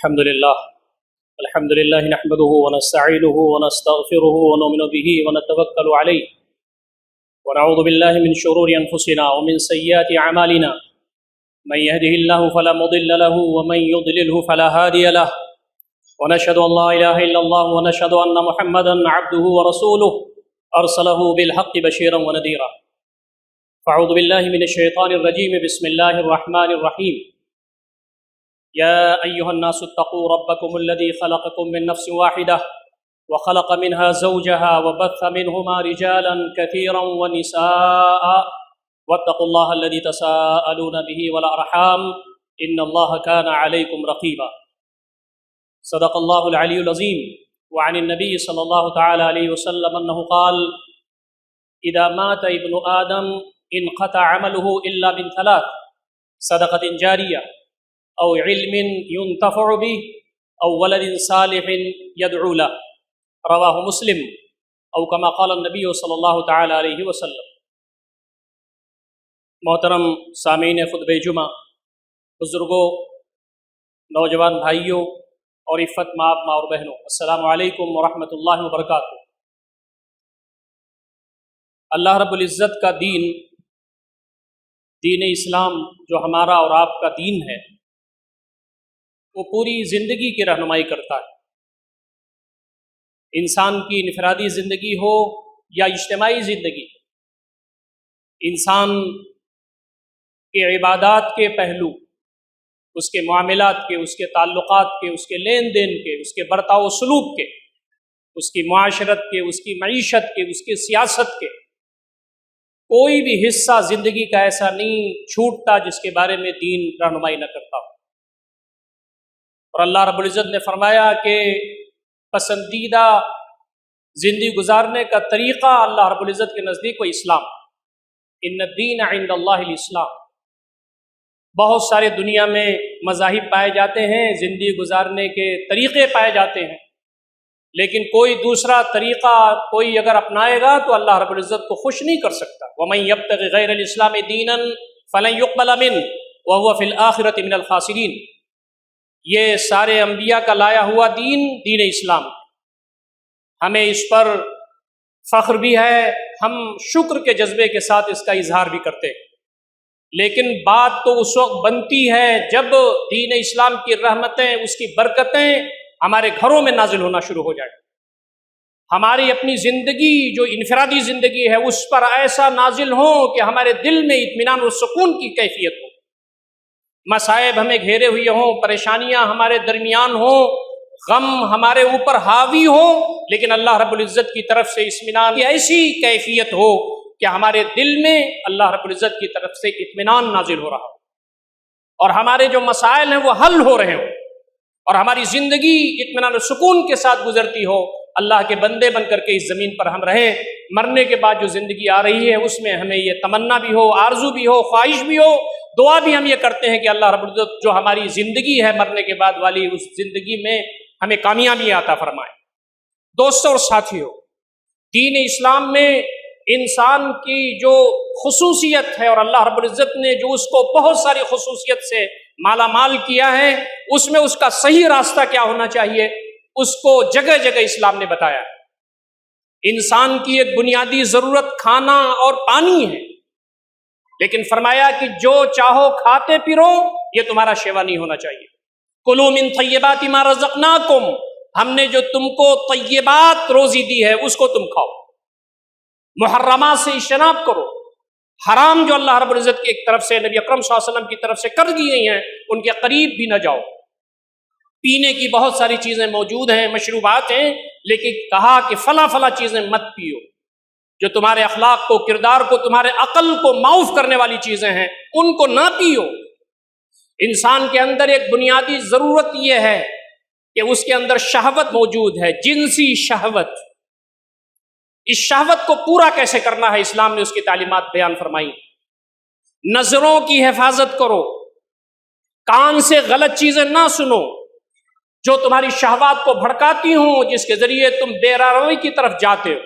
الحمد لله نحمده ونستعينه ونستغفره ونؤمن به ونتوكل عليه ونعوذ بالله من شرور أنفسنا ومن سيئات أعمالنا من يهده الله فلا مضل له ومن يضلله فلا هادي له ونشهد أن لا إله إلا الله ونشهد أن محمدا عبده ورسوله أرسله بالحق بشيرا ونذيرا فأعوذ بالله من الشيطان الرجيم بسم الله الرحمن الرحيم يا أيها الناس اتقوا ربكم الذي خلقكم من نفس واحدة وخلق منها زوجها وبث منهما رجالا كثيرا ونساء واتقوا الله الذي تساءلون به والأرحام إن الله كان عليكم رقيبا صدق الله العلي العظيم وعن النبي صلى الله تعالى عليه وسلم أنه قال إذا مات ابن آدم انقطع عمله إلا من ثلاث صدقة جارية أو علم ينتفع به أو ولد صالح يدعو له رواہ مسلم او کما قال النبی صلی اللہ تعالی علیہ وسلم۔ محترم سامعین خطبہ جمعہ، بزرگوں، نوجوان بھائیوں اور عفت ماں اور بہنوں، السلام علیکم ورحمۃ اللہ وبرکاتہ۔ اللہ رب العزت کا دین اسلام جو ہمارا اور آپ کا دین ہے، وہ پوری زندگی کی رہنمائی کرتا ہے۔ انسان کی انفرادی زندگی ہو یا اجتماعی زندگی، انسان کے عبادات کے پہلو، اس کے معاملات کے، اس کے تعلقات کے، اس کے لین دین کے، اس کے برتاؤ و سلوک کے، اس کی معاشرت کے، اس کی معیشت کے، اس کی سیاست کے، کوئی بھی حصہ زندگی کا ایسا نہیں چھوٹتا جس کے بارے میں دین رہنمائی نہ کرتا ہو۔ اور اللہ رب العزت نے فرمایا کہ پسندیدہ زندگی گزارنے کا طریقہ اللہ رب العزت کے نزدیک وہ اسلام، ان الدین عند اللہ الاسلام۔ بہت سارے دنیا میں مذاہب پائے جاتے ہیں، زندگی گزارنے کے طریقے پائے جاتے ہیں، لیکن کوئی دوسرا طریقہ کوئی اگر اپنائے گا تو اللہ رب العزت کو خوش نہیں کر سکتا۔ وَمَن يَبْتَغِ غَيْرَ الْإِسْلَامِ دِينًا فَلَن يُقْبَلَ مِنْهُ وَهُوَ فِي الْآخِرَةِ مِنَ الْخَاسِرِينَ۔ یہ سارے انبیاء کا لایا ہوا دین اسلام، ہمیں اس پر فخر بھی ہے، ہم شکر کے جذبے کے ساتھ اس کا اظہار بھی کرتے ہیں، لیکن بات تو اس وقت بنتی ہے جب دین اسلام کی رحمتیں، اس کی برکتیں ہمارے گھروں میں نازل ہونا شروع ہو جائے، ہماری اپنی زندگی جو انفرادی زندگی ہے اس پر ایسا نازل ہو کہ ہمارے دل میں اطمینان و سکون کی کیفیت ہو، مصائب ہمیں گھیرے ہوئے ہوں، پریشانیاں ہمارے درمیان ہوں، غم ہمارے اوپر حاوی ہو، لیکن اللہ رب العزت کی طرف سے اطمینان کی ایسی کیفیت ہو کہ ہمارے دل میں اللہ رب العزت کی طرف سے اطمینان نازل ہو رہا ہو، اور ہمارے جو مسائل ہیں وہ حل ہو رہے ہوں، اور ہماری زندگی اطمینان و سکون کے ساتھ گزرتی ہو۔ اللہ کے بندے بن کر کے اس زمین پر ہم رہیں، مرنے کے بعد جو زندگی آ رہی ہے اس میں ہمیں یہ تمنا بھی ہو، آرزو بھی ہو، خواہش بھی ہو، دعا بھی ہم یہ کرتے ہیں کہ اللہ رب العزت جو ہماری زندگی ہے مرنے کے بعد والی، اس زندگی میں ہمیں کامیابی عطا فرمائے۔ دوستوں اور ساتھیوں، دین اسلام میں انسان کی جو خصوصیت ہے، اور اللہ رب العزت نے جو اس کو بہت ساری خصوصیت سے مالا مال کیا ہے، اس میں اس کا صحیح راستہ کیا ہونا چاہیے، اس کو جگہ جگہ اسلام نے بتایا ہے۔ انسان کی ایک بنیادی ضرورت کھانا اور پانی ہے، لیکن فرمایا کہ جو چاہو کھاتے پیرو، یہ تمہارا شیوا نہیں ہونا چاہیے۔ کلوا من طیبات ما رزقناکم، ہم نے جو تم کو طیبات روزی دی ہے اس کو تم کھاؤ، محرمات سے اجتناب کرو، حرام جو اللہ رب العزت کی ایک طرف سے، نبی اکرم صلی اللہ علیہ وسلم کی طرف سے کر دی گئی ہیں، ان کے قریب بھی نہ جاؤ۔ پینے کی بہت ساری چیزیں موجود ہیں، مشروبات ہیں، لیکن کہا کہ فلاں فلاں چیزیں مت پیو، جو تمہارے اخلاق کو، کردار کو، تمہارے عقل کو معاف کرنے والی چیزیں ہیں ان کو نہ پیو۔ انسان کے اندر ایک بنیادی ضرورت یہ ہے کہ اس کے اندر شہوت موجود ہے، جنسی شہوت۔ اس شہوت کو پورا کیسے کرنا ہے، اسلام نے اس کی تعلیمات بیان فرمائی۔ نظروں کی حفاظت کرو، کان سے غلط چیزیں نہ سنو جو تمہاری شہوات کو بھڑکاتی ہوں، جس کے ذریعے تم بے راروی کی طرف جاتے ہو۔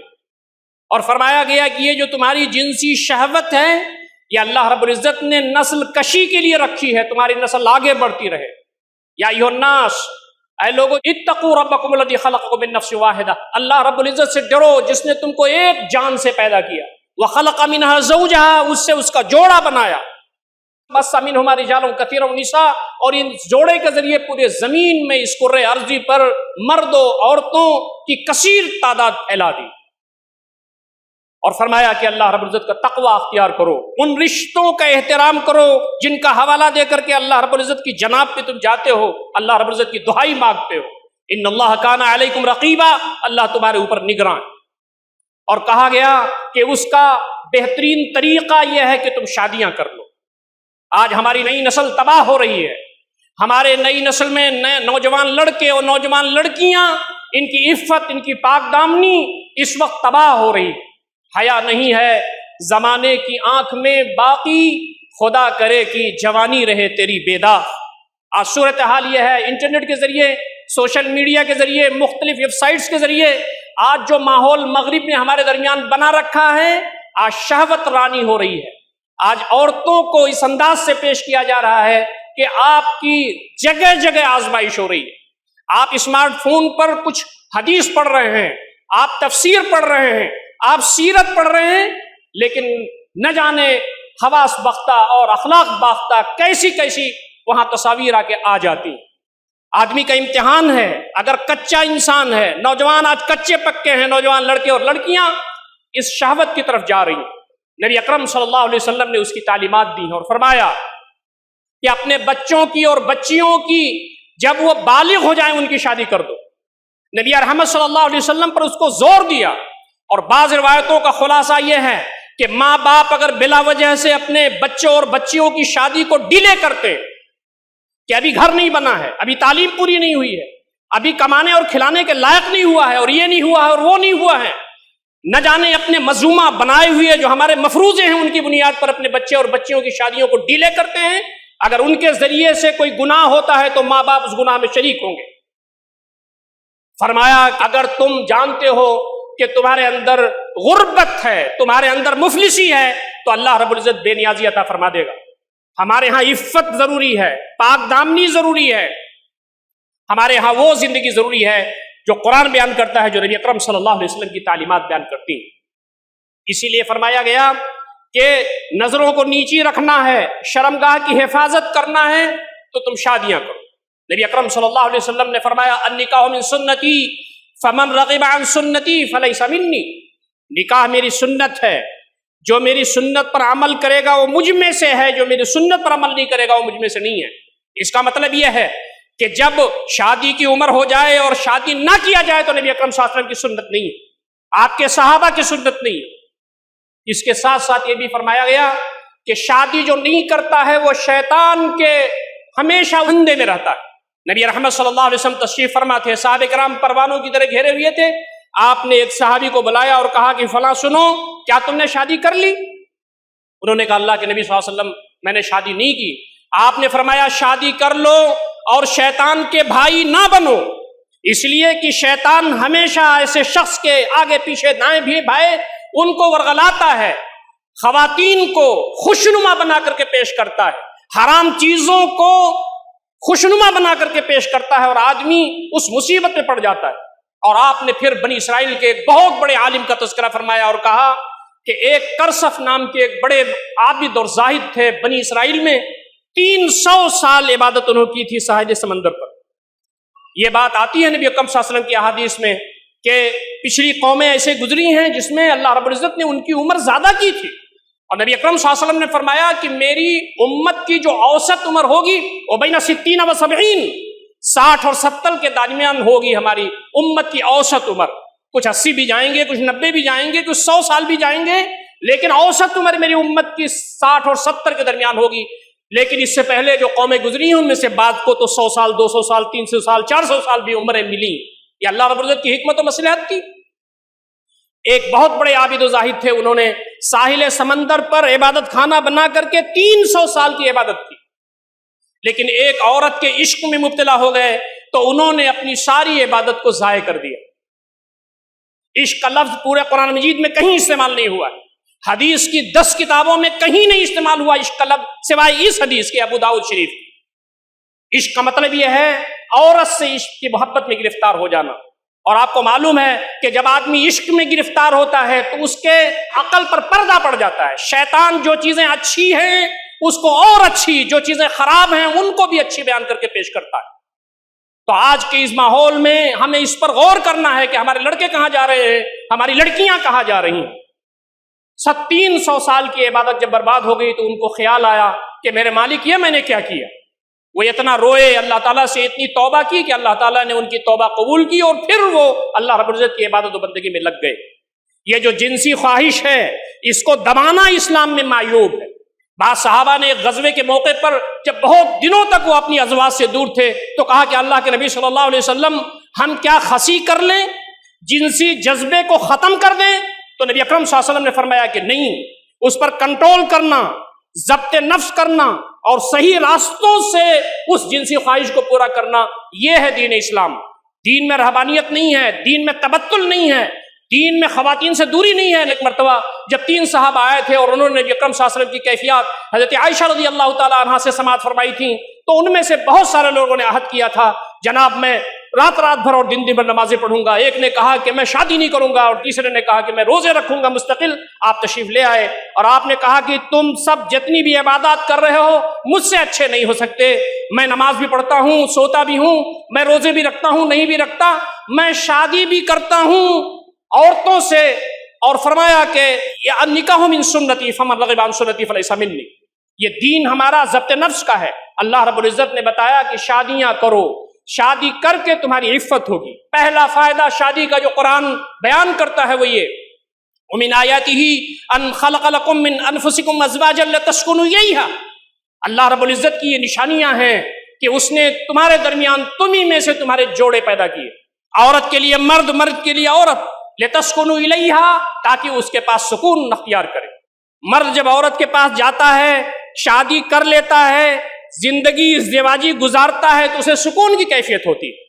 اور فرمایا گیا کہ یہ جو تمہاری جنسی شہوت ہے، یہ اللہ رب العزت نے نسل کشی کے لیے رکھی ہے، تمہاری نسل آگے بڑھتی رہے۔ یا ایھا الناس اے لوگو اتقوا ربکم الذی خلقکم من نفس واحدہ، اللہ رب العزت سے ڈرو جس نے تم کو ایک جان سے پیدا کیا، وخلق منها زوجہا، اس سے اس کا جوڑا بنایا، بس منہما رجال کثیر ونساء، اور ان جوڑے کے ذریعے پورے زمین میں اس کرۂ ارضی پر مردوں عورتوں کی کثیر تعداد پھیلا دی، اور فرمایا کہ اللہ رب العزت کا تقوی اختیار کرو، ان رشتوں کا احترام کرو جن کا حوالہ دے کر کے اللہ رب العزت کی جناب پہ تم جاتے ہو، اللہ رب العزت کی دہائی مانگتے ہو، ان اللہ کان علیکم رقیبا، اللہ تمہارے اوپر نگراں، اور کہا گیا کہ اس کا بہترین طریقہ یہ ہے کہ تم شادیاں کر لو۔ آج ہماری نئی نسل تباہ ہو رہی ہے، ہمارے نئی نسل میں نئے نوجوان لڑکے اور نوجوان لڑکیاں، ان کی عفت، ان کی پاک دامنی اس وقت تباہ ہو رہی ہے، حیا نہیں ہے، زمانے کی آنکھ میں باقی، خدا کرے کہ جوانی رہے تیری بے داغ۔ آج صورتحال یہ ہے، انٹرنیٹ کے ذریعے، سوشل میڈیا کے ذریعے، مختلف ویب سائٹس کے ذریعے آج جو ماحول مغرب نے ہمارے درمیان بنا رکھا ہے، آج شہوت رانی ہو رہی ہے، آج عورتوں کو اس انداز سے پیش کیا جا رہا ہے کہ آپ کی جگہ جگہ آزمائش ہو رہی ہے، آپ اسمارٹ فون پر کچھ حدیث پڑھ رہے ہیں، آپ تفسیر پڑھ رہے ہیں، آپ سیرت پڑھ رہے ہیں، لیکن نہ جانے حواس باختہ اور اخلاق باختہ کیسی کیسی وہاں تصاویر آ کے آ جاتی۔ آدمی کا امتحان ہے، اگر کچا انسان ہے، نوجوان آج کچے پکے ہیں، نوجوان لڑکے اور لڑکیاں اس شہوت کی طرف جا رہی ہیں۔ نبی اکرم صلی اللہ علیہ وسلم نے اس کی تعلیمات دی ہیں اور فرمایا کہ اپنے بچوں کی اور بچیوں کی جب وہ بالغ ہو جائیں ان کی شادی کر دو۔ نبی رحمت صلی اللہ علیہ وسلم پر اس کو زور دیا، اور بعض روایتوں کا خلاصہ یہ ہے کہ ماں باپ اگر بلا وجہ سے اپنے بچوں اور بچیوں کی شادی کو ڈیلے کرتے کہ ابھی گھر نہیں بنا ہے، ابھی تعلیم پوری نہیں ہوئی ہے، ابھی کمانے اور کھلانے کے لائق نہیں ہوا ہے، اور یہ نہیں ہوا ہے اور وہ نہیں ہوا ہے، نہ جانے اپنے مظلومہ بنائے ہوئے جو ہمارے مفروضے ہیں ان کی بنیاد پر اپنے بچے اور بچیوں کی شادیوں کو ڈیلے کرتے ہیں، اگر ان کے ذریعے سے کوئی گناہ ہوتا ہے تو ماں باپ اس گناہ میں شریک ہوں گے۔ فرمایا اگر تم جانتے ہو کہ تمہارے اندر غربت ہے، تمہارے اندر مفلسی ہے، تو اللہ رب العزت بے نیازی عطا فرما دے گا۔ ہمارے ہاں عفت ضروری ہے، پاک دامنی ضروری ہے، ہمارے ہاں وہ زندگی ضروری ہے جو قرآن بیان کرتا ہے، جو نبی اکرم صلی اللہ علیہ وسلم کی تعلیمات بیان کرتی ہیں۔ اسی لیے فرمایا گیا کہ نظروں کو نیچی رکھنا ہے، شرمگاہ کی حفاظت کرنا ہے تو تم شادیاں کرو۔ نبی اکرم صلی اللہ علیہ وسلم نے فرمایا النکاح من سنتی فمن رغب عن سنتی فلیس منی، نکاح میری سنت ہے، جو میری سنت پر عمل کرے گا وہ مجھ میں سے ہے، جو میری سنت پر عمل نہیں کرے گا وہ مجھ میں سے نہیں ہے۔ اس کا مطلب یہ ہے کہ جب شادی کی عمر ہو جائے اور شادی نہ کیا جائے تو نبی اکرم صلی اللہ علیہ وسلم کی سنت نہیں ہے، آپ کے صحابہ کی سنت نہیں ہے۔ اس کے ساتھ ساتھ یہ بھی فرمایا گیا کہ شادی جو نہیں کرتا ہے وہ شیطان کے ہمیشہ اندھے میں رہتا ہے۔ نبی رحمت صلی اللہ علیہ وسلم تشریف فرما تھے، صحابہ کرام پروانوں کی طرح گھیرے ہوئے تھے، آپ نے ایک صحابی کو بلایا اور کہا کہ فلاں سنو، کیا تم نے شادی کر لی؟ انہوں نے کہا اللہ کے نبی صلی اللہ علیہ وسلم میں نے شادی نہیں کی۔ آپ نے فرمایا شادی کر لو اور شیطان کے بھائی نہ بنو، اس لیے کہ شیطان ہمیشہ ایسے شخص کے آگے پیچھے دائیں بھی بھائے ان کو ورغلاتا ہے، خواتین کو خوشنما بنا کر کے پیش کرتا ہے، حرام چیزوں کو خوشنما بنا کر کے پیش کرتا ہے، اور آدمی اس مصیبت میں پڑ جاتا ہے۔ اور آپ نے پھر بنی اسرائیل کے ایک بہت بڑے عالم کا تذکرہ فرمایا اور کہا کہ ایک کرسف نام کے ایک بڑے عابد اور زاہد تھے بنی اسرائیل میں، 300 سال عبادت انہوں کی تھی ساحل سمندر پر۔ یہ بات آتی ہے نبی اکرم صلی اللہ علیہ وسلم کی احادیث میں کہ پچھلی قومیں ایسے گزری ہیں جس میں اللہ رب العزت نے ان کی عمر زیادہ کی تھی، اور نبی اکرم صلی اللہ علیہ وسلم نے فرمایا کہ میری امت کی جو اوسط عمر ہوگی وہ بین 60 و 70، 60 اور 70 کے درمیان ہوگی ہماری امت کی اوسط عمر۔ کچھ 80 بھی جائیں گے، کچھ 90 بھی جائیں گے، کچھ 100 سال بھی جائیں گے، لیکن اوسط عمر میری امت کی 60 اور 70 کے درمیان ہوگی۔ لیکن اس سے پہلے جو قومیں گزری ہیں ان میں سے بعض کو تو 100 سال، 200 سال، 300 سال، 400 سال بھی عمریں ملی۔ یہ اللہ رب العزت کی حکمت و مصلحت تھی۔ ایک بہت بڑے عابد و زاہد تھے، انہوں نے ساحل سمندر پر عبادت خانہ بنا کر کے 300 سال کی عبادت کی، لیکن ایک عورت کے عشق میں مبتلا ہو گئے تو انہوں نے اپنی ساری عبادت کو ضائع کر دیا۔ عشق کا لفظ پورے قرآن مجید میں کہیں استعمال نہیں ہوا، حدیث کی 10 کتابوں میں کہیں نہیں استعمال ہوا عشق کا لفظ سوائے اس حدیث کے ابو داؤد شریف کی۔ عشق کا مطلب یہ ہے عورت سے عشق کی محبت میں گرفتار ہو جانا. اور آپ کو معلوم ہے کہ جب آدمی عشق میں گرفتار ہوتا ہے تو اس کے عقل پر پردہ پڑ جاتا ہے. شیطان جو چیزیں اچھی ہیں اس کو اور اچھی، جو چیزیں خراب ہیں ان کو بھی اچھی بیان کر کے پیش کرتا ہے. تو آج کے اس ماحول میں ہمیں اس پر غور کرنا ہے کہ ہمارے لڑکے کہاں جا رہے ہیں، ہماری لڑکیاں کہاں جا رہی ہیں. 300 سال کی عبادت جب برباد ہو گئی تو ان کو خیال آیا کہ میرے مالک یہ میں نے کیا کیا. وہ اتنا روئے، اللہ تعالیٰ سے اتنی توبہ کی کہ اللہ تعالیٰ نے ان کی توبہ قبول کی اور پھر وہ اللہ رب العزت کی عبادت و بندگی میں لگ گئے. یہ جو جنسی خواہش ہے اس کو دبانا اسلام میں معیوب ہے. بعض صحابہ نے ایک غزوے کے موقع پر جب بہت دنوں تک وہ اپنی ازواج سے دور تھے تو کہا کہ اللہ کے نبی صلی اللہ علیہ وسلم ہم کیا خسی کر لیں، جنسی جذبے کو ختم کر دیں؟ تو نبی اکرم صلی اللہ علیہ وسلم نے فرمایا کہ نہیں، اس پر کنٹرول کرنا، ضبط نفس کرنا اور صحیح راستوں سے اس جنسی خواہش کو پورا کرنا، یہ ہے دین اسلام. دین میں رہبانیت نہیں ہے، دین میں تبتل نہیں ہے، دین میں خواتین سے دوری نہیں ہے. ایک مرتبہ جب 3 صحابہ آئے تھے اور انہوں نے نبی اکرم صلی اللہ علیہ وسلم کی کیفیات حضرت عائشہ رضی اللہ تعالیٰ عنہا سے سماعت فرمائی تھیں تو ان میں سے بہت سارے لوگوں نے عہد کیا تھا جناب میں رات بھر اور دن بھر نمازیں پڑھوں گا. ایک نے کہا کہ میں شادی نہیں کروں گا اور تیسرے نے کہا کہ میں روزے رکھوں گا مستقل. آپ تشریف لے آئے اور آپ نے کہا کہ تم سب جتنی بھی عبادات کر رہے ہو مجھ سے اچھے نہیں ہو سکتے. میں نماز بھی پڑھتا ہوں، سوتا بھی ہوں، میں روزے بھی رکھتا ہوں، نہیں بھی رکھتا، میں شادی بھی کرتا ہوں عورتوں سے. اور فرمایا کہ النکاح من سنتی فمن رغب عن سنتی فلیس منی. یہ دین ہمارا ضبط نفس کا ہے. اللہ رب العزت نے بتایا کہ شادیاں کرو، شادی کر کے تمہاری عفت ہوگی. پہلا فائدہ شادی کا جو قرآن بیان کرتا ہے وہ یہ ومن آیاتہ ان خلق لکم من انفسکم ازواجا لتسکنوا الیہا. اللہ رب العزت کی یہ نشانیاں ہیں کہ اس نے تمہارے درمیان تمہیں میں سے تمہارے جوڑے پیدا کیے، عورت کے لیے مرد، مرد کے لیے عورت، لتسکنوا الیہا تاکہ اس کے پاس سکون اختیار کرے. مرد جب عورت کے پاس جاتا ہے، شادی کر لیتا ہے، زندگی ازدواجی گزارتا ہے تو اسے سکون کی کیفیت ہوتی ہے.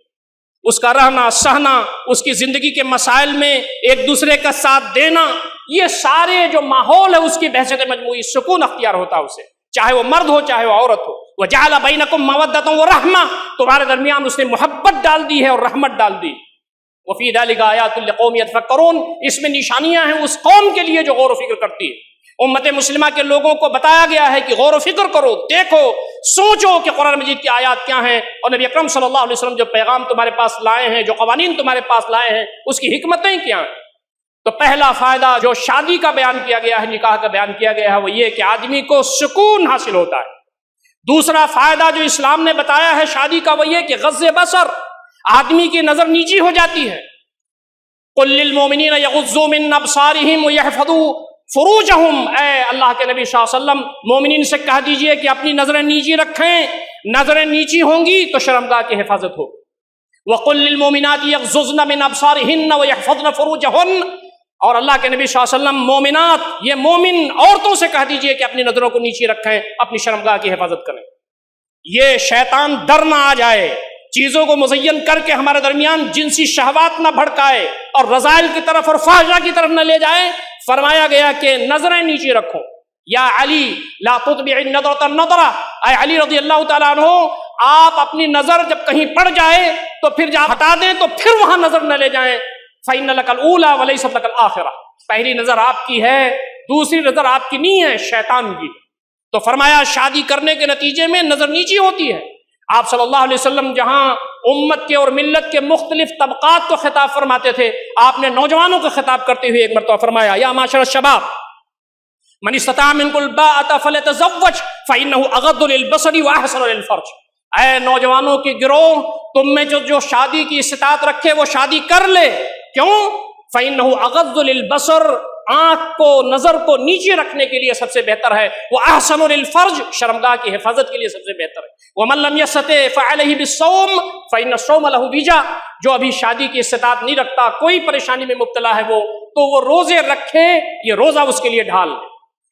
اس کا رہنا سہنا، اس کی زندگی کے مسائل میں ایک دوسرے کا ساتھ دینا، یہ سارے جو ماحول ہے اس کی بحثیت مجموعی سکون اختیار ہوتا ہے اسے، چاہے وہ مرد ہو چاہے وہ عورت ہو. وَجَعَلَ بَيْنَكُمْ مَوَدَّةً وَرَحْمَةً، تمہارے درمیان اس نے محبت ڈال دی ہے اور رحمت ڈال دی. وَفِي ذَلِكَ آيَاتٌ لِقَوْمٍ يَتَفَكَّرُونَ، اس میں نشانیاں ہیں اس قوم کے لیے جو غور و فکر کرتی ہے. امت مسلمہ کے لوگوں کو بتایا گیا ہے کہ غور و فکر کرو، دیکھو، سوچو کہ قرآن مجید کی آیات کیا ہیں اور نبی اکرم صلی اللہ علیہ وسلم جو پیغام تمہارے پاس لائے ہیں، جو قوانین تمہارے پاس لائے ہیں، اس کی حکمتیں کیا ہیں. تو پہلا فائدہ جو شادی کا بیان کیا گیا ہے، نکاح کا بیان کیا گیا ہے، وہ یہ کہ آدمی کو سکون حاصل ہوتا ہے. دوسرا فائدہ جو اسلام نے بتایا ہے شادی کا وہ یہ کہ غض بصر، آدمی کی نظر نیچی ہو جاتی ہے. قل للمؤمنین یغضوا من ابصارہم ویحفظوا فروجہم، اے اللہ کے نبی صلی اللہ علیہ وسلم مومنین سے کہہ دیجئے کہ اپنی نظریں نیچی رکھیں، نظریں نیچی ہوں گی تو شرمگاہ کی حفاظت ہو. وقل للمؤمنات یغضضن من ابصارہن ویحفظن فروجہن، اور اللہ کے نبی صلی اللہ علیہ وسلم مومنات، یہ مومن عورتوں سے کہہ دیجئے کہ اپنی نظروں کو نیچی رکھیں، اپنی شرمگاہ کی حفاظت کریں. یہ شیطان ڈر نہ آ جائے، چیزوں کو مزین کر کے ہمارے درمیان جنسی شہوات نہ بھڑکائے اور رذائل کی طرف اور فحشاء کی طرف نہ لے جائے. فرمایا گیا کہ نظریں نیچی رکھو. یا علی لا تطبع النظرۃ النظرہ، اے علی رضی اللہ تعالیٰ عنہ، آپ اپنی نظر جب کہیں پڑ جائے تو پھر جب ہٹا دیں تو پھر وہاں نظر نہ لے جائیں. فإن لك الأولى وليست لك الآخرة، پہلی نظر آپ کی ہے، دوسری نظر آپ کی نہیں ہے، شیطان کی. تو فرمایا شادی کرنے کے نتیجے میں نظر نیچی ہوتی ہے. آپ صلی اللہ علیہ وسلم جہاں امت کے اور ملت کے مختلف طبقات کو خطاب فرماتے تھے، آپ نے نوجوانوں کو خطاب کرتے ہوئے ایک مرتبہ فرمایا یا معاشر الشباب من استطاع منکم الباءۃ فلیتزوج فإنہ اغض للبصر واحسن للفرج. اے نوجوانوں کے گروہ، تم میں جو شادی کی استطاعت رکھے وہ شادی کر لے. کیوں؟ فإنہ اغض للبصر، آنکھ کو، نظر کو نیچے رکھنے کے لیے سب سے بہتر ہے. وہ احسن للفرج، شرمگاہ کی حفاظت کے لیے سب سے بہتر ہے. ومن لم یستطع فعلیہ بالصوم فإن الصوم له وجا، جو ابھی شادی کی استطاعت نہیں رکھتا، کوئی پریشانی میں مبتلا ہے تو وہ روزے رکھے، یہ روزہ اس کے لیے ڈھال ہے.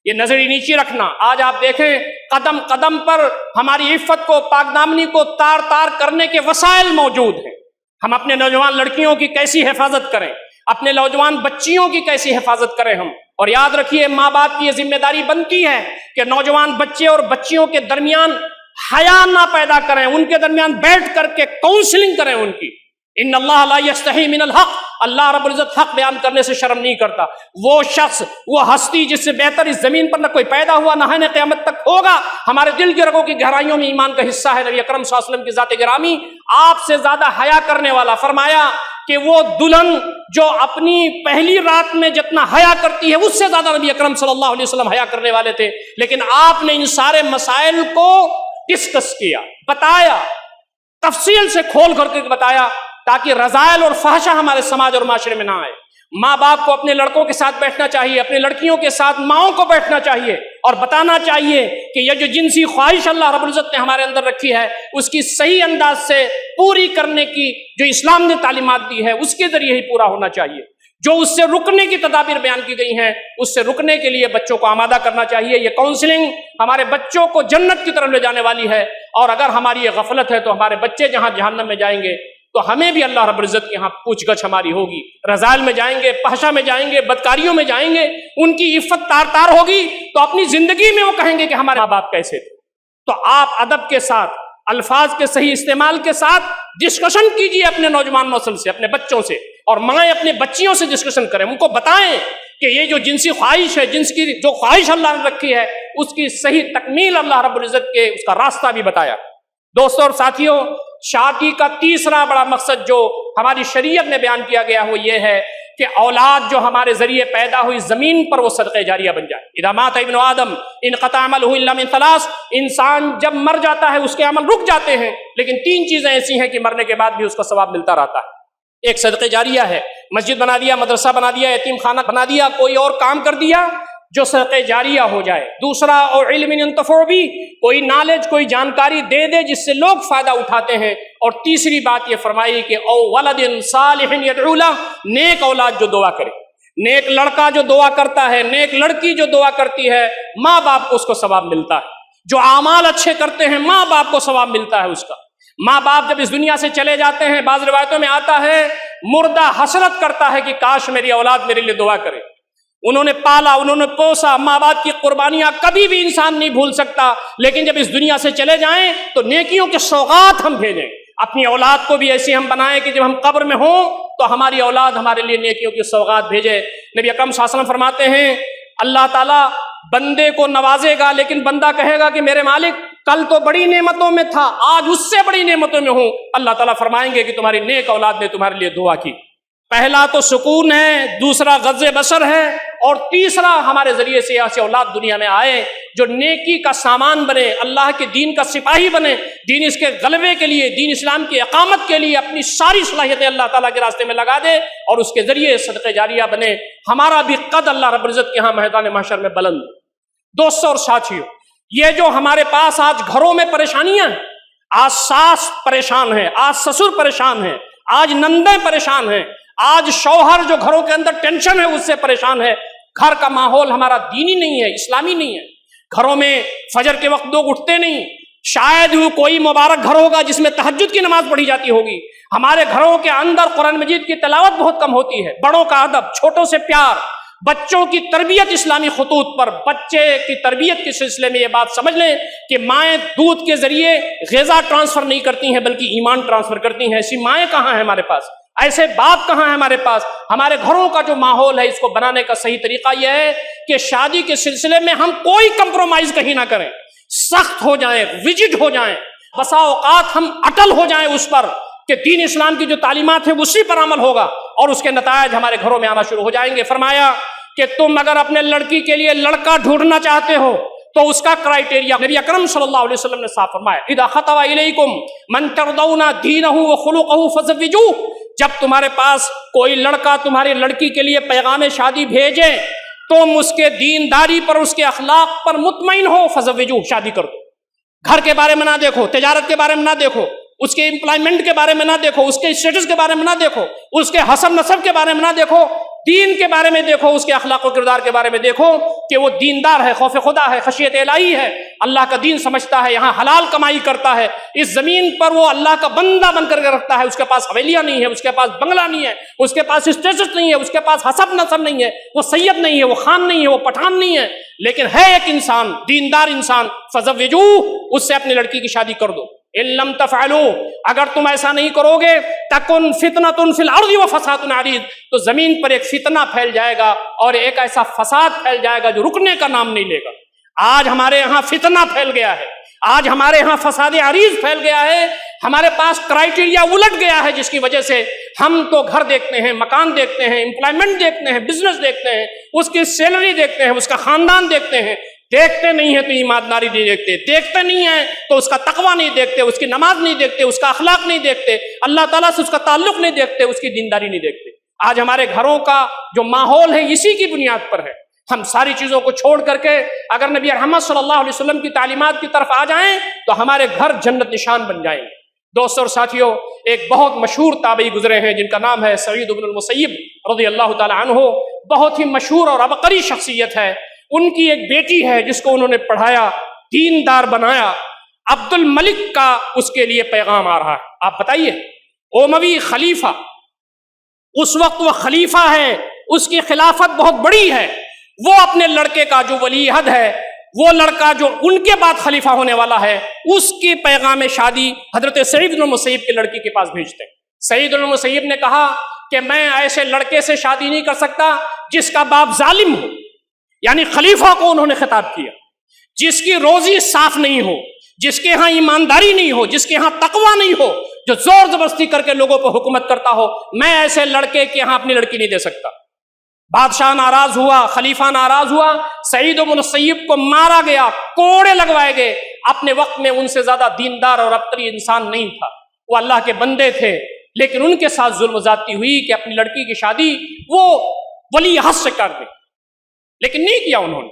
یہ نظری نیچے رکھنا. آج آپ دیکھیں قدم قدم پر ہماری عفت کو، پاک دامنی کو تار تار کرنے کے وسائل موجود ہیں. ہم اپنے نوجوان لڑکیوں کی کیسی حفاظت کریں، اپنے نوجوان بچیوں کی کیسی حفاظت کریں ہم. اور یاد رکھیے ماں باپ کی یہ ذمہ داری بنتی ہے کہ نوجوان بچے اور بچیوں کے درمیان حیا نہ پیدا کریں، ان کے درمیان بیٹھ کر کے کاؤنسلنگ کریں ان کی۔ ان اللہ لا یستحی من الحق، اللہ رب العزت حق بیان کرنے سے شرم نہیں کرتا۔ وہ شخص، وہ ہستی جس سے بہتر اس زمین پر نہ کوئی پیدا ہوا نہ ہے نہ قیامت تک ہوگا، ہمارے دل کی رگوں کی گہرائیوں میں ایمان کا حصہ ہے نبی اکرم صلی اللہ علیہ وسلم کی ذات گرامی آپ سے زیادہ حیا کرنے والا۔ فرمایا کہ وہ دلہن جو اپنی پہلی رات میں جتنا حیا کرتی ہے اس سے زیادہ نبی اکرم صلی اللہ علیہ وسلم حیا کرنے والے تھے، لیکن آپ نے ان سارے مسائل کو ڈسکس کیا، بتایا، تفصیل سے کھول کر کے بتایا تاکہ رذائل اور فحشہ ہمارے سماج اور معاشرے میں نہ آئے۔ ماں باپ کو اپنے لڑکوں کے ساتھ بیٹھنا چاہیے، اپنے لڑکیوں کے ساتھ ماؤں کو بیٹھنا چاہیے اور بتانا چاہیے کہ یہ جو جنسی خواہش اللہ رب العزت نے ہمارے اندر رکھی ہے اس کی صحیح انداز سے پوری کرنے کی جو اسلام نے تعلیمات دی ہے اس کے ذریعے ہی پورا ہونا چاہیے۔ جو اس سے رکنے کی تدابیر بیان کی گئی ہیں اس سے رکنے کے لیے بچوں کو آمادہ کرنا چاہیے۔ یہ کاؤنسلنگ ہمارے بچوں کو جنت کی طرف لے جانے والی ہے، اور اگر ہماری یہ غفلت ہے تو ہمارے بچے جہاں جہنم میں جائیں گے تو ہمیں بھی اللہ رب العزت کے یہاں پوچھ گچھ ہماری ہوگی۔ رذائل میں جائیں گے، فحشہ میں جائیں گے، بدکاریوں میں جائیں گے، ان کی عفت تار تار ہوگی تو اپنی زندگی میں وہ کہیں گے کہ ہمارے ماں باپ کیسے تھے۔ تو آپ ادب کے ساتھ، الفاظ کے صحیح استعمال کے ساتھ ڈسکشن کیجئے اپنے نوجوان نسل سے، اپنے بچوں سے، اور مائیں اپنے بچیوں سے ڈسکشن کریں، ان کو بتائیں کہ یہ جو جنسی خواہش ہے، جنس کی جو خواہش اللہ نے رکھی ہے اس کی صحیح تکمیل اللہ رب العزت کے اس کا راستہ بھی بتایا۔ دوستوں اور ساتھیوں، شادی کا تیسرا بڑا مقصد جو ہماری شریعت میں بیان کیا گیا وہ یہ ہے کہ اولاد جو ہمارے ذریعے پیدا ہوئی زمین پر وہ صدقہ جاریہ بن جائے۔ اذا مات ابن آدم انقطع عملہ الا من ثلاث، انسان جب مر جاتا ہے اس کے عمل رک جاتے ہیں، لیکن تین چیزیں ایسی ہیں کہ مرنے کے بعد بھی اس کا ثواب ملتا رہتا ہے۔ ایک صدقہ جاریہ ہے، مسجد بنا دیا، مدرسہ بنا دیا، یتیم خانہ بنا دیا، کوئی اور کام کر دیا جو صدقہ جاریہ ہو جائے۔ دوسرا، اور علم ينتفع بھی، کوئی نالج، کوئی جانکاری دے دے جس سے لوگ فائدہ اٹھاتے ہیں۔ اور تیسری بات یہ فرمائی کہ او ولد صالح يدعو له، نیک اولاد جو دعا کرے، نیک لڑکا جو دعا کرتا ہے، نیک لڑکی جو دعا کرتی ہے، ماں باپ کو اس کو ثواب ملتا ہے۔ جو اعمال اچھے کرتے ہیں ماں باپ کو ثواب ملتا ہے اس کا۔ ماں باپ جب اس دنیا سے چلے جاتے ہیں، بعض روایتوں میں آتا ہے مردہ حسرت کرتا ہے کہ کاش میری اولاد میرے لیے دعا کرے۔ انہوں نے پالا، انہوں نے پوسا، ماں باپ کی قربانیاں کبھی بھی انسان نہیں بھول سکتا، لیکن جب اس دنیا سے چلے جائیں تو نیکیوں کے سوغات ہم بھیجیں، اپنی اولاد کو بھی ایسی ہم بنائیں کہ جب ہم قبر میں ہوں تو ہماری اولاد ہمارے لیے نیکیوں کی سوغات بھیجے۔ نبی اکرم صلی اللہ علیہ وسلم فرماتے ہیں اللہ تعالیٰ بندے کو نوازے گا، لیکن بندہ کہے گا کہ میرے مالک کل تو بڑی نعمتوں میں تھا، آج اس سے بڑی نعمتوں میں ہوں۔ اللہ تعالیٰ فرمائیں گے کہ تمہاری نیک اولاد نے تمہارے لیے دعا کی۔ پہلا تو سکون ہے، دوسرا غض بصر ہے، اور تیسرا ہمارے ذریعے سے ایسی اولاد دنیا میں آئے جو نیکی کا سامان بنے، اللہ کے دین کا سپاہی بنے، دین اس کے غلبے کے لیے، دین اسلام کی اقامت کے لیے اپنی ساری صلاحیتیں اللہ تعالیٰ کے راستے میں لگا دے اور اس کے ذریعے صدقہ جاریہ بنے۔ ہمارا بھی قد اللہ رب العزت کے ہاں میدان محشر میں بلند۔ دوستوں اور ساتھیوں، یہ جو ہمارے پاس آج گھروں میں پریشانیاں ہیں، آج ساس پریشان ہے، آج سسر پریشان ہے، آج نندیں پریشان ہیں، آج شوہر جو گھروں کے اندر ٹینشن ہے اس سے پریشان ہے۔ گھر کا ماحول ہمارا دینی نہیں ہے، اسلامی نہیں ہے۔ گھروں میں فجر کے وقت لوگ اٹھتے نہیں، شاید ہی کوئی مبارک گھر ہوگا جس میں تہجد کی نماز پڑھی جاتی ہوگی۔ ہمارے گھروں کے اندر قرآن مجید کی تلاوت بہت کم ہوتی ہے۔ بڑوں کا ادب، چھوٹوں سے پیار، بچوں کی تربیت اسلامی خطوط پر۔ بچے کی تربیت کے سلسلے میں یہ بات سمجھ لیں کہ مائیں دودھ کے ذریعے غذا ٹرانسفر نہیں کرتی ہیں بلکہ ایمان ٹرانسفر کرتی ہیں۔ ایسی مائیں کہاں ہیں ہمارے پاس، ایسے باپ کہاں ہیں ہمارے پاس؟ ہمارے گھروں کا جو ماحول ہے اس کو بنانے کا صحیح طریقہ یہ ہے کہ شادی کے سلسلے میں ہم کوئی کمپرومائز کہیں نہ کریں، سخت ہو جائیں، ریجڈ ہو جائیں، بسا اوقات ہم اٹل ہو جائیں اس پر کہ دین اسلام کی جو تعلیمات ہیں اسی پر عمل ہوگا اور اس کے نتائج ہمارے گھروں میں آنا شروع ہو جائیں گے۔ فرمایا کہ تم اگر اپنے لڑکی کے لیے لڑکا ڈھونڈنا چاہتے ہو تو اس کا کرائٹیریا نبی اکرم صلی اللہ علیہ وسلم نے صاف فرمایا، اذا خطب الیکم من ترضون دینہ وخلقہ فزوجوہ، جب تمہارے پاس کوئی لڑکا تمہاری لڑکی کے لیے پیغام شادی بھیجے تم اس کے دینداری پر، اس کے اخلاق پر مطمئن ہو، فزوجوہ، شادی کر دو۔ گھر کے بارے میں نہ دیکھو، تجارت کے بارے میں نہ دیکھو، اس کے امپلائمنٹ کے بارے میں نہ دیکھو، اس کے اسٹیٹس کے بارے میں نہ دیکھو، اس کے حسب نسب کے بارے میں نہ دیکھو، دین کے بارے میں دیکھو، اس کے اخلاق و کردار کے بارے میں دیکھو کہ وہ دیندار ہے، خوف خدا ہے، خشیت الہی ہے، اللہ کا دین سمجھتا ہے، یہاں حلال کمائی کرتا ہے، اس زمین پر وہ اللہ کا بندہ بن کر کے رکھتا ہے، اس کے پاس حویلیاں نہیں ہے، اس کے پاس بنگلہ نہیں ہے، اس کے پاس اسٹیٹس نہیں ہے، اس کے پاس حسب نسب نہیں ہے، وہ سید نہیں ہے، وہ خان نہیں ہے، وہ پٹھان نہیں ہے، لیکن ہے ایک انسان، دیندار انسان، فزوجوہ، اس سے اپنی لڑکی کی شادی کر دو۔ ان لم تفعلوا، اگر تم ایسا نہیں کرو گے، تکن فتنۃ فی الارض وفساد عریض، تو زمین پر ایک فتنہ پھیل جائے گا اور ایک ایسا فساد پھیل جائے گا جو رکنے کا نام نہیں لے گا۔ آج ہمارے ہاں فتنہ پھیل گیا ہے، آج ہمارے ہاں فساد عریض پھیل گیا ہے، ہمارے پاس کرائٹیریا الٹ گیا ہے، جس کی وجہ سے ہم تو گھر دیکھتے ہیں، مکان دیکھتے ہیں، امپلائمنٹ دیکھتے ہیں، بزنس دیکھتے ہیں، اس کی سیلری دیکھتے ہیں، اس کا خاندان دیکھتے ہیں، دیکھتے نہیں ہیں تو ایمانداری نہیں دیکھتے، دیکھتے نہیں ہیں تو اس کا تقوی نہیں دیکھتے، اس کی نماز نہیں دیکھتے، اس کا اخلاق نہیں دیکھتے، اللہ تعالیٰ سے اس کا تعلق نہیں دیکھتے، اس کی دینداری نہیں دیکھتے۔ آج ہمارے گھروں کا جو ماحول ہے اسی کی بنیاد پر ہے۔ ہم ساری چیزوں کو چھوڑ کر کے اگر نبی رحمت صلی اللہ علیہ وسلم کی تعلیمات کی طرف آ جائیں تو ہمارے گھر جنت نشان بن جائیں گے۔ دوستوں اور ساتھیوں، ایک بہت مشہور تابعی گزرے ہیں جن کا نام ہے سعید بن المسیب رضی اللہ تعالی عنہ، بہت ہی مشہور اور عبقری شخصیت ہے۔ ان کی ایک بیٹی ہے جس کو انہوں نے پڑھایا، دیندار بنایا، عبد الملک کا اس کے لیے پیغام آ رہا ہے۔ آپ بتائیے، اموی خلیفہ، اس وقت وہ خلیفہ ہے، اس کی خلافت بہت بڑی ہے، وہ اپنے لڑکے کا جو ولی عہد ہے، وہ لڑکا جو ان کے بعد خلیفہ ہونے والا ہے، اس کی پیغام شادی حضرت سعید بن المسیب کی لڑکی کے پاس بھیجتے ہیں۔ سعید بن المسیب نے کہا کہ میں ایسے لڑکے سے شادی نہیں کر سکتا جس کا باپ ظالم ہو، یعنی خلیفہ کو انہوں نے خطاب کیا، جس کی روزی صاف نہیں ہو، جس کے ہاں ایمانداری نہیں ہو، جس کے ہاں تقوی نہیں ہو، جو زور زبردستی کر کے لوگوں پر حکومت کرتا ہو، میں ایسے لڑکے کے ہاں اپنی لڑکی نہیں دے سکتا۔ بادشاہ ناراض ہوا، خلیفہ ناراض ہوا، سعید بن المسیب کو مارا گیا، کوڑے لگوائے گئے۔ اپنے وقت میں ان سے زیادہ دیندار اور عبقری انسان نہیں تھا، وہ اللہ کے بندے تھے، لیکن ان کے ساتھ ظلم و زیادتی ہوئی کہ اپنی لڑکی کی شادی وہ ولی عہد سے کر دیں، لیکن نہیں کیا انہوں نے،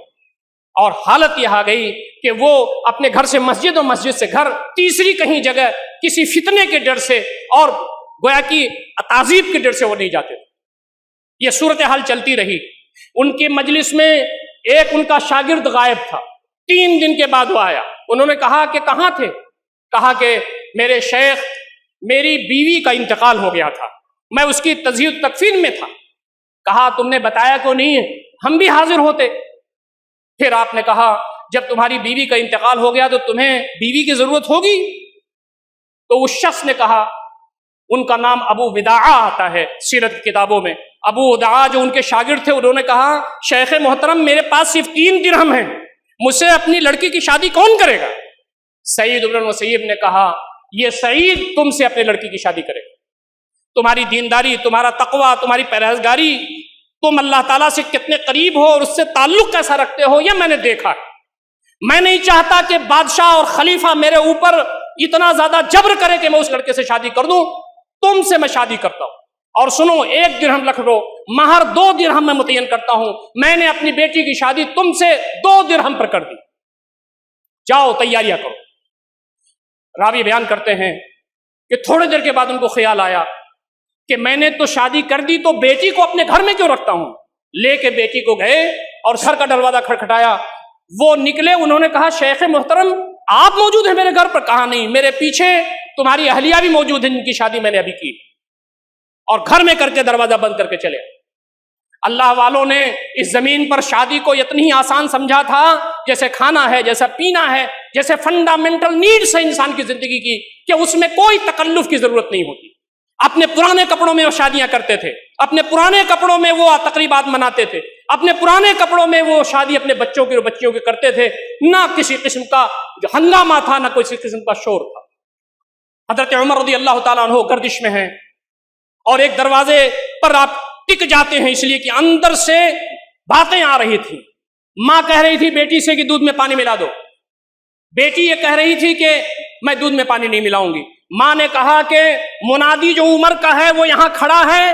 اور حالت یہ آ گئی کہ وہ اپنے گھر سے مسجد اور مسجد سے گھر، تیسری کہیں جگہ کسی فتنے کے ڈر سے اور گویا کی تعذیب کے ڈر سے وہ نہیں جاتے تھے۔ یہ صورتحال چلتی رہی۔ ان کی مجلس میں ایک ان کا شاگرد غائب تھا، 3 دن کے بعد وہ آیا۔ انہوں نے کہا کہ کہاں تھے؟ کہا کہ میرے شیخ، میری بیوی کا انتقال ہو گیا تھا، میں اس کی تزیہ و تکفین میں تھا۔ کہا تم نے بتایا کیوں نہیں ہے، ہم بھی حاضر ہوتے۔ پھر آپ نے کہا جب تمہاری بیوی کا انتقال ہو گیا تو تمہیں بیوی کی ضرورت ہوگی۔ تو اس شخص نے کہا، ان کا نام ابو وداعہ آتا ہے سیرت کی کتابوں میں، ابو وداعہ جو ان کے شاگرد تھے، انہوں نے کہا شیخ محترم میرے پاس صرف 3 درہم ہیں، مجھ سے اپنی لڑکی کی شادی کون کرے گا؟ سعید بن المسیب نے کہا یہ سعید تم سے اپنی لڑکی کی شادی کرے گا، تمہاری دینداری، تمہارا تقوی، تمہاری پرہیزگاری، تم اللہ تعالیٰ سے کتنے قریب ہو اور اس سے تعلق کیسا رکھتے ہو، یہ میں نے دیکھا ہے۔ میں نہیں چاہتا کہ بادشاہ اور خلیفہ میرے اوپر اتنا زیادہ جبر کرے کہ میں اس لڑکے سے شادی کر دوں، تم سے میں شادی کرتا ہوں، اور سنو 1 درہم رکھ لو، مہر 2 درہم میں متعین کرتا ہوں، میں نے اپنی بیٹی کی شادی تم سے 2 درہم پر کر دی، جاؤ تیاریاں کرو۔ راوی بیان کرتے ہیں کہ تھوڑے دیر کے بعد ان کو خیال آیا کہ میں نے تو شادی کر دی تو بیٹی کو اپنے گھر میں کیوں رکھتا ہوں۔ لے کے بیٹی کو گئے اور گھر کا دروازہ کھٹکھٹایا، وہ نکلے، انہوں نے کہا شیخ محترم آپ موجود ہیں میرے گھر پر؟ کہا نہیں، میرے پیچھے تمہاری اہلیہ بھی موجود ہیں جن کی شادی میں نے ابھی کی، اور گھر میں کر کے دروازہ بند کر کے چلے۔ اللہ والوں نے اس زمین پر شادی کو اتنی آسان سمجھا تھا جیسے کھانا ہے، جیسا پینا ہے، جیسے فنڈامنٹل نیڈس ہے انسان کی زندگی کی، کہ اس میں کوئی تکلف کی ضرورت نہیں ہوتی۔ اپنے پرانے کپڑوں میں وہ شادیاں کرتے تھے، اپنے پرانے کپڑوں میں وہ تقریبات مناتے تھے، اپنے پرانے کپڑوں میں وہ شادی اپنے بچوں کی اور بچیوں کی کرتے تھے، نہ کسی قسم کا ہنگامہ تھا، نہ کسی قسم کا شور تھا۔ حضرت عمر رضی اللہ تعالیٰ عنہ گردش میں ہیں اور ایک دروازے پر آپ ٹک جاتے ہیں، اس لیے کہ اندر سے باتیں آ رہی تھی۔ ماں کہہ رہی تھی بیٹی سے کہ دودھ میں پانی ملا دو، بیٹی یہ کہہ رہی تھی کہ میں دودھ میں پانی نہیں ملاؤں گی۔ ماں نے کہا کہ منادی جو عمر کا ہے وہ یہاں کھڑا ہے،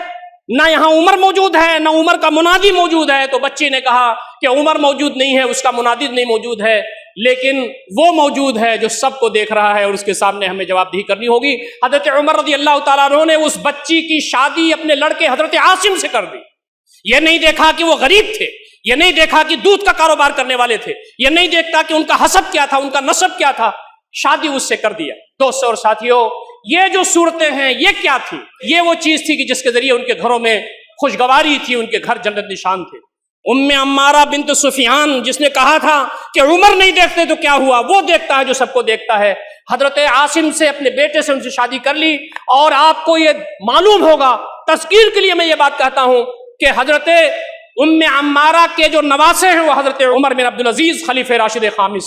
نہ یہاں عمر موجود ہے نہ عمر کا منادی موجود ہے۔ تو بچی نے کہا کہ عمر موجود نہیں ہے، اس کا منادی نہیں موجود ہے، لیکن وہ موجود ہے جو سب کو دیکھ رہا ہے اور اس کے سامنے ہمیں جواب دہی کرنی ہوگی۔ حضرت عمر رضی اللہ تعالیٰ عنہ نے اس بچی کی شادی اپنے لڑکے حضرت عاصم سے کر دی۔ یہ نہیں دیکھا کہ وہ غریب تھے، یہ نہیں دیکھا کہ دودھ کا کاروبار کرنے والے تھے، یہ نہیں دیکھتا کہ ان کا حسب کیا تھا، ان کا نسب کیا تھا، شادی اس سے کر دیا۔ دوستوں اور ساتھیوں، یہ جو صورتیں ہیں یہ کیا تھی؟ یہ وہ چیز تھی کہ جس کے ذریعے ان کے گھروں میں خوشگواری تھی، ان کے گھر جنت نشان تھے۔ عمارہ بنت سفیان جس نے کہا تھا کہ عمر نہیں دیکھتے تو کیا ہوا، وہ دیکھتا ہے جو سب کو دیکھتا ہے، حضرت عاصم سے اپنے بیٹے سے ان سے شادی کر لی۔ اور آپ کو یہ معلوم ہوگا، تذکیر کے لیے میں یہ بات کہتا ہوں کہ حضرت عمارہ کے جو نواسے ہیں وہ حضرت عمر بن عبدالعزیز خلیفہ راشد خامس۔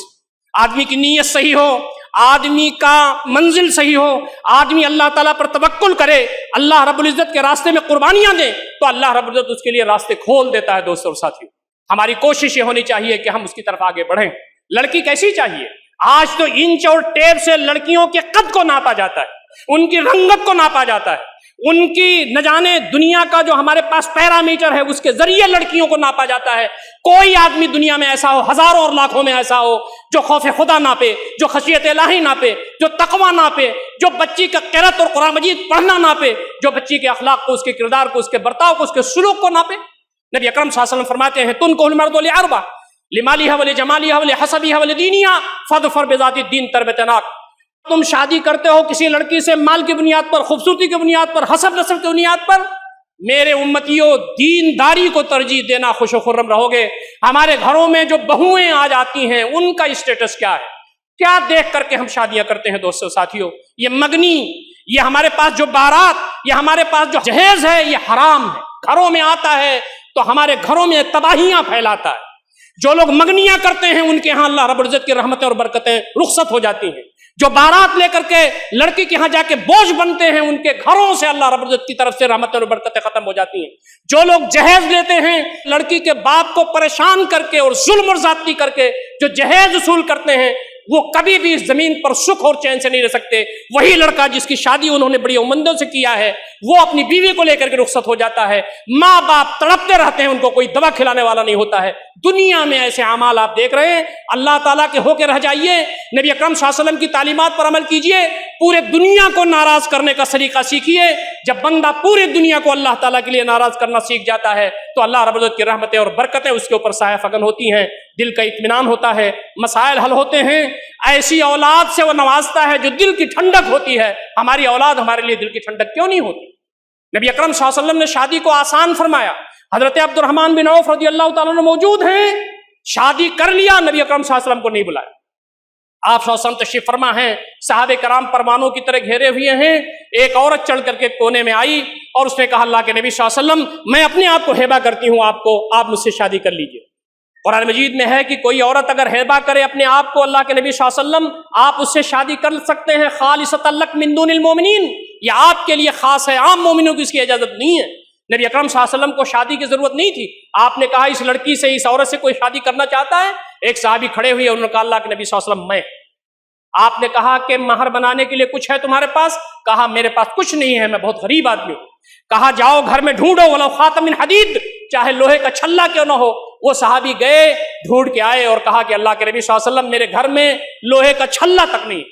آدمی کی نیت صحیح ہو، آدمی کا منزل صحیح ہو، آدمی اللہ تعالیٰ پر توکل کرے، اللہ رب العزت کے راستے میں قربانیاں دیں تو اللہ رب العزت اس کے لیے راستے کھول دیتا ہے۔ دوستوں اور ساتھیوں، ہماری کوشش یہ ہونی چاہیے کہ ہم اس کی طرف آگے بڑھیں۔ لڑکی کیسی چاہیے؟ آج تو انچ اور ٹیپ سے لڑکیوں کے قد کو ناپا جاتا ہے، ان کی رنگت کو ناپا جاتا ہے، ان کی نہ جانے دنیا کا جو ہمارے پاس پیرامیٹر ہے اس کے ذریعے لڑکیوں کو ناپا جاتا ہے۔ کوئی آدمی دنیا میں ایسا ہو، ہزاروں اور لاکھوں میں ایسا ہو، جو خوف خدا ناپے، جو خشیت الہی ناپے، جو تقوی ناپے، جو بچی کا قرأت اور قرآن مجید پڑھنا ناپے، جو بچی کے اخلاق کو، اس کے کردار کو، اس کے برتاؤ کو، اس کے سلوک کو ناپے۔ نبی اکرم صلی اللہ علیہ وسلم فرماتے ہیں تنکح المرأة لأربع لمالها ولجمالها ولحسبها ولدینها فاظفر بذات الدین تربت یناک۔ تم شادی کرتے ہو کسی لڑکی سے مال کی بنیاد پر، خوبصورتی کی بنیاد پر، حسب نسب کی بنیاد پر، میرے امتیوں دینداری کو ترجیح دینا، خوش و خرم رہو گے۔ ہمارے گھروں میں جو بہویں آج آتی ہیں ان کا اسٹیٹس کیا ہے؟ کیا دیکھ کر کے ہم شادیاں کرتے ہیں؟ دوستو ساتھیوں، یہ مگنی، یہ ہمارے پاس جو بارات، یہ ہمارے پاس جو جہیز ہے، یہ حرام ہے۔ گھروں میں آتا ہے تو ہمارے گھروں میں تباہیاں پھیلاتا ہے۔ جو لوگ مگنیاں کرتے ہیں ان کے ہاں اللہ رب العزت کی رحمتیں اور برکتیں رخصت ہو جاتی ہیں۔ جو بارات لے کر کے لڑکی کے ہاں جا کے بوجھ بنتے ہیں ان کے گھروں سے اللہ رب العزت کی طرف سے رحمتیں اور برکتیں ختم ہو جاتی ہیں۔ جو لوگ جہیز لیتے ہیں لڑکی کے باپ کو پریشان کر کے اور ظلم اور زیادتی کر کے جو جہیز وصول کرتے ہیں، وہ کبھی بھی اس زمین پر سکھ اور چین سے نہیں رہ سکتے۔ وہی لڑکا جس کی شادی انہوں نے بڑی امنگوں سے کیا ہے، وہ اپنی بیوی کو لے کر کے رخصت ہو جاتا ہے۔ ماں باپ تڑپتے رہتے ہیں، ان کو کوئی دوا کھلانے والا نہیں ہوتا ہے۔ دنیا میں ایسے اعمال آپ دیکھ رہے ہیں، اللہ تعالیٰ کے ہو کے رہ جائیے، نبی اکرم صلی اللہ علیہ وسلم کی تعلیمات پر عمل کیجئے، پورے دنیا کو ناراض کرنے کا سلیقہ سیکھیے۔ جب بندہ پوری دنیا کو اللہ تعالیٰ کے لیے ناراض کرنا سیکھ جاتا ہے تو اللہ رب العزت کی رحمتیں اور برکتیں اس کے اوپر سایہ فگن ہوتی ہیں، دل کا اطمینان ہوتا ہے، مسائل حل ہوتے ہیں۔ ایسی اولاد سے وہ نوازتا ہے جو دل کی ٹھنڈک ہوتی ہے۔ ہماری اولاد ہمارے لیے دل کی ٹھنڈک کیوں نہیں ہوتی؟ نبی اکرم صلی اللہ علیہ وسلم نے شادی کو آسان فرمایا۔ حضرت عبد الرحمن بن عوف رضی اللہ تعالیٰ عنہ موجود ہیں، شادی کر لیا، نبی اکرم صلی اللہ علیہ وسلم کو نہیں بلایا۔ آپ صلی اللہ علیہ وسلم تشریف فرما ہیں، صحابہ کرام پروانوں کی طرح گھیرے ہوئے ہیں۔ ایک عورت چڑھ کر کے کونے میں آئی اور اس نے کہا اللہ کے نبی صلی اللہ علیہ وسلم، میں اپنے آپ کو ہیبہ کرتی ہوں، آپ مجھ سے شادی کر لیجئے۔ قرآن مجید میں ہے کہ کوئی عورت اگر ہیبہ کرے اپنے آپ کو اللہ کے نبی صلی اللہ علیہ وسلم، آپ اس سے شادی کر سکتے ہیں، خالصۃ لک من دون المؤمنین، یہ آپ کے لیے خاص ہے، عام مومنوں کی اس کی اجازت نہیں ہے۔ نبی اکرم صلی اللہ علیہ وسلم کو شادی کی ضرورت نہیں تھی۔ آپ نے کہا اس لڑکی سے، اس عورت سے کوئی شادی کرنا چاہتا ہے؟ ایک صحابی کھڑے ہوئے، انہوں نے کہا اللہ کے نبی صلی اللہ علیہ وسلم میں۔ آپ نے کہا کہ مہر بنانے کے لیے کچھ ہے تمہارے پاس؟ کہا میرے پاس کچھ نہیں ہے، میں بہت غریب آدمی ہوں۔ کہا جاؤ گھر میں ڈھونڈو، ولو خاتم من حدید، چاہے لوہے کا چھلا کیوں نہ ہو۔ وہ صحابی گئے، ڈھونڈ کے آئے اور کہا کہ اللہ کے نبی صلی اللہ علیہ وسلم میرے گھر میں لوہے کا چھلا تک نہیں۔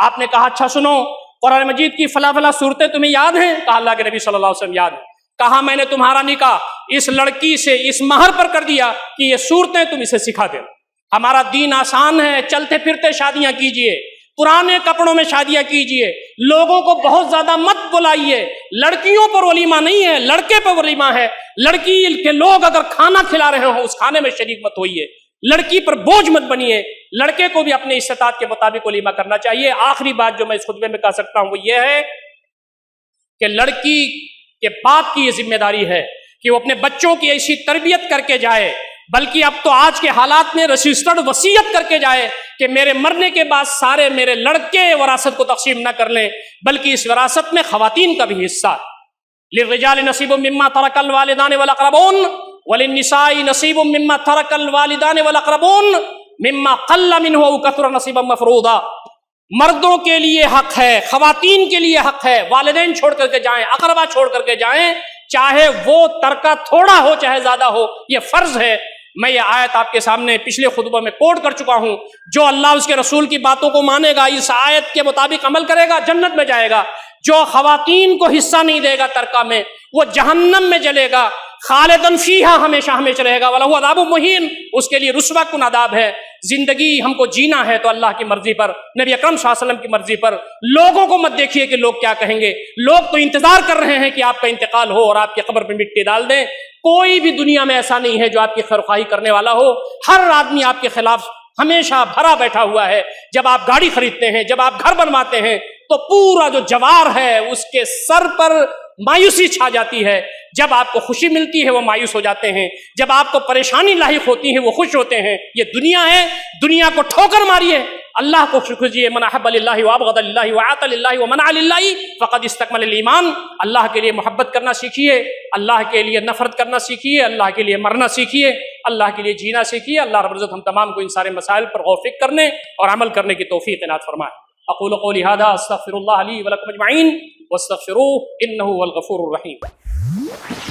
آپ نے کہا اچھا سنو، قرآن مجید کی فلاں فلاں صورتیں تمہیں یاد ہیں؟ کہا اللہ کے نبی صلی اللہ علیہ وسلم یاد ہیں۔ کہا میں نے تمہارا نکاح اس لڑکی سے اس مہر پر کر دیا کہ یہ صورتیں تم اسے سکھا دینا۔ ہمارا دین آسان ہے، چلتے پھرتے شادیاں کیجئے، پرانے کپڑوں میں شادیاں کیجئے، لوگوں کو بہت زیادہ مت بلائیے۔ لڑکیوں پر ولیمہ نہیں ہے، لڑکے پر ولیمہ ہے۔ لڑکی کے لوگ اگر کھانا کھلا رہے ہوں اس کھانے میں شریک مت ہوئیے، لڑکی پر بوجھ مت بنیے۔ لڑکے کو بھی اپنے استطاعت کے مطابق ولیمہ کرنا چاہیے۔ آخری بات جو میں اس خطبے میں کہہ سکتا ہوں وہ یہ ہے کہ لڑکی کے باپ کی یہ ذمہ داری ہے کہ وہ اپنے بچوں کی ایسی تربیت کر کے جائے، بلکہ اب تو آج کے حالات میں رجسٹرڈ وصیت کر کے جائے کہ میرے مرنے کے بعد سارے میرے لڑکے وراثت کو تقسیم نہ کر لیں، بلکہ اس وراثت میں خواتین کا بھی حصہ ہے۔ للرجال نصیب مما ترک الوالدان والاقربون وللنساء نصیب مما ترک الوالدان والاقربون مما قل منه او كثر نصیبا مفروضا۔ مردوں کے لیے حق ہے، خواتین کے لیے حق ہے، والدین چھوڑ کر کے جائیں، اقربا چھوڑ کر کے جائیں، چاہے وہ ترکہ تھوڑا ہو چاہے زیادہ ہو، یہ فرض ہے۔ میں یہ آیت آپ کے سامنے پچھلے خطبہ میں کوٹ کر چکا ہوں۔ جو اللہ اس کے رسول کی باتوں کو مانے گا، اس آیت کے مطابق عمل کرے گا، جنت میں جائے گا۔ جو خواتین کو حصہ نہیں دے گا ترکہ میں، وہ جہنم میں جلے گا۔ خالدن فیہا ہمیشہ ہمیشہ رہے گا، وَلَهُ عَذَابٌ مُہِینٌ اس کے لیے رسوا کن عذاب ہے۔ زندگی ہم کو جینا ہے تو اللہ کی مرضی پر، نبی اکرم صلی اللہ علیہ وسلم کی مرضی پر۔ لوگوں کو مت دیکھیے کہ لوگ کیا کہیں گے، لوگ تو انتظار کر رہے ہیں کہ آپ کا انتقال ہو اور آپ کی قبر پہ مٹی ڈال دیں۔ کوئی بھی دنیا میں ایسا نہیں ہے جو آپ کی خیرخواہی کرنے والا ہو، ہر آدمی آپ کے خلاف ہمیشہ بھرا بیٹھا ہوا ہے۔ جب آپ گاڑی خریدتے ہیں، جب آپ گھر بنواتے ہیں تو پورا جو جوار ہے اس کے سر پر مایوسی چھا جاتی ہے، جب آپ کو خوشی ملتی ہے وہ مایوس ہو جاتے ہیں، جب آپ کو پریشانی لاحق ہوتی ہے وہ خوش ہوتے ہیں۔ یہ دنیا ہے، دنیا کو ٹھوکر ماریے، اللہ کو شکر کیجیے۔ من احب للہ وابغض للہ وعاط للہ ومنع للہ فقد استکمل الایمان۔ اللہ کے لیے محبت کرنا سیکھیے، اللہ کے لیے نفرت کرنا سیکھیے، اللہ کے لیے مرنا سیکھیے، اللہ کے لیے جینا سیکھیے۔ اللہ رب العزت ہم تمام کو ان سارے مسائل پر غور و فکر کرنے اور عمل کرنے کی توفیق عنایت فرمائے۔ اقول قولی ھذا استغفر اللہ لی ولکم اجمعین واستغفروہ انہ هو الغفور الرحیم۔